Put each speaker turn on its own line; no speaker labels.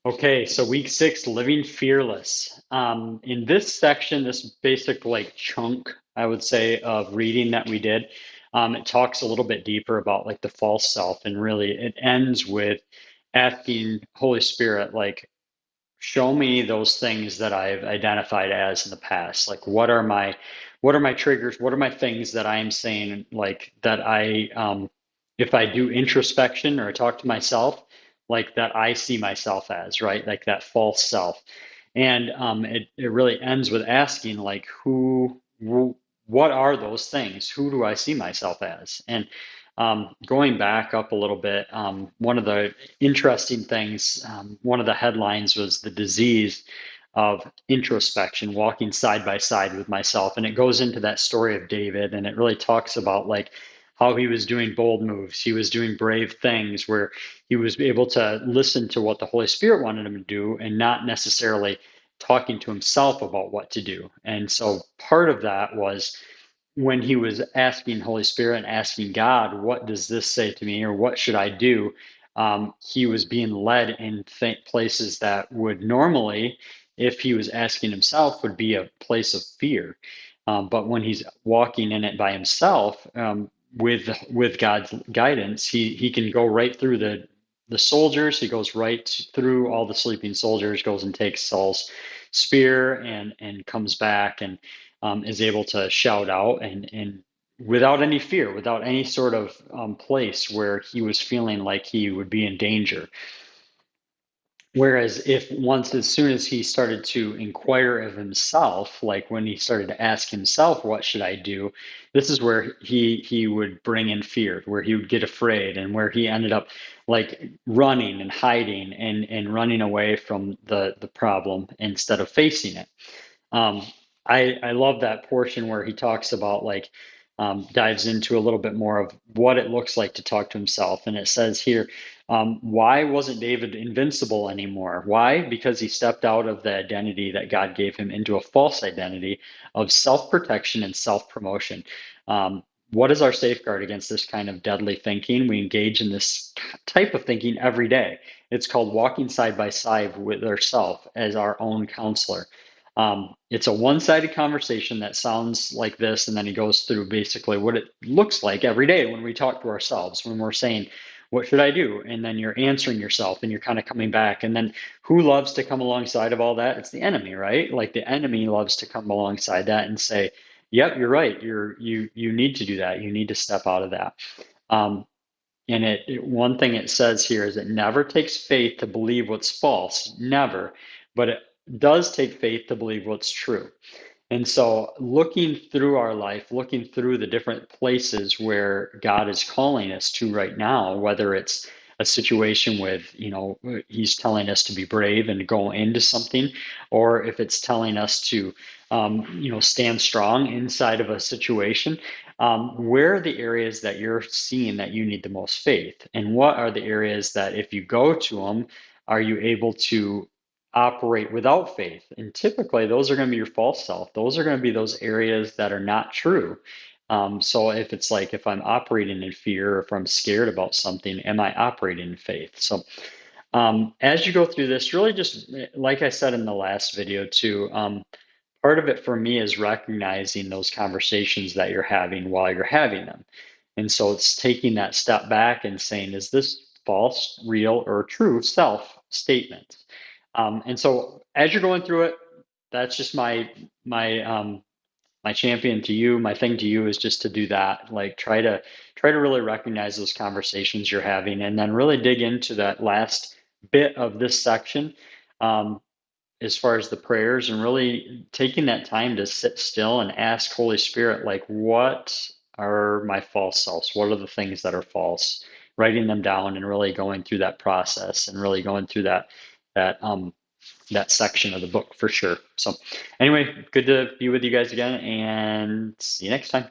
Okay, so week 6, living fearless. In this section, this basic like chunk, I would say, of reading that we did, it talks a little bit deeper about like the false self, and really it ends with asking Holy Spirit, like, show me those things that I've identified as in the past. Like, what are my triggers? What are my things that I am saying, like that if I do introspection or I talk to myself, like that I see myself as, right? Like that false self. And it really ends with asking, like, what are those things? Who do I see myself as? And going back up a little bit, one of the interesting things, one of the headlines was the disease of introspection, walking side by side with myself. And it goes into that story of David, and it really talks about like how he was doing bold moves. He was doing brave things where he was able to listen to what the Holy Spirit wanted him to do and not necessarily talking to himself about what to do. And so part of that was when he was asking Holy Spirit and asking God, what does this say to me, or what should I do? He was being led in places that would normally, if he was asking himself, would be a place of fear. But when he's walking in it by himself, with God's guidance, he can go right through the soldiers. He goes right through all the sleeping soldiers, goes and takes Saul's spear, and comes back and is able to shout out, and without any fear, without any sort of place where he was feeling like he would be in danger. Whereas if once, as soon as he started to inquire of himself, like when he started to ask himself, what should I do? This is where he would bring in fear, where he would get afraid, and where he ended up like running and hiding and running away from the problem instead of facing it. Um, I love that portion where he talks about like dives into a little bit more of what it looks like to talk to himself. And it says here, why wasn't David invincible anymore? Why? Because he stepped out of the identity that God gave him into a false identity of self-protection and self-promotion. What is our safeguard against this kind of deadly thinking? We engage in this type of thinking every day. It's called walking side by side with ourselves as our own counselor. It's a one-sided conversation that sounds like this, and then he goes through basically what it looks like every day when we talk to ourselves, when we're saying, what should I do? And then you're answering yourself, and you're kind of coming back. And then who loves to come alongside of all that? It's the enemy, right? Like the enemy loves to come alongside that and say, yep, you're right. You need to do that. You need to step out of that. Um, and one thing it says here is it never takes faith to believe what's false, never, but it does take faith to believe what's true. And so, looking through our life, looking through the different places where God is calling us to right now, whether it's a situation with, He's telling us to be brave and go into something, or if it's telling us to, stand strong inside of a situation, where are the areas that you're seeing that you need the most faith? And what are the areas that if you go to them, are you able to operate without faith? And typically, those are going to be your false self. Those are going to be those areas that are not true. So if it's like, if I'm operating in fear, or if I'm scared about something, am I operating in faith? So as you go through this, really just like I said in the last video too, part of it for me is recognizing those conversations that you're having while you're having them. And so it's taking that step back and saying, is this false, real, or true self statement? And so as you're going through it, that's just my champion to you. My thing to you is just to do that. Like try to really recognize those conversations you're having, and then really dig into that last bit of this section, um, as far as the prayers, and really taking that time to sit still and ask Holy Spirit, like, what are my false selves? What are the things that are false? Writing them down and really going through that process and really going through that that section of the book for sure. So anyway, good to be with you guys again, and see you next time.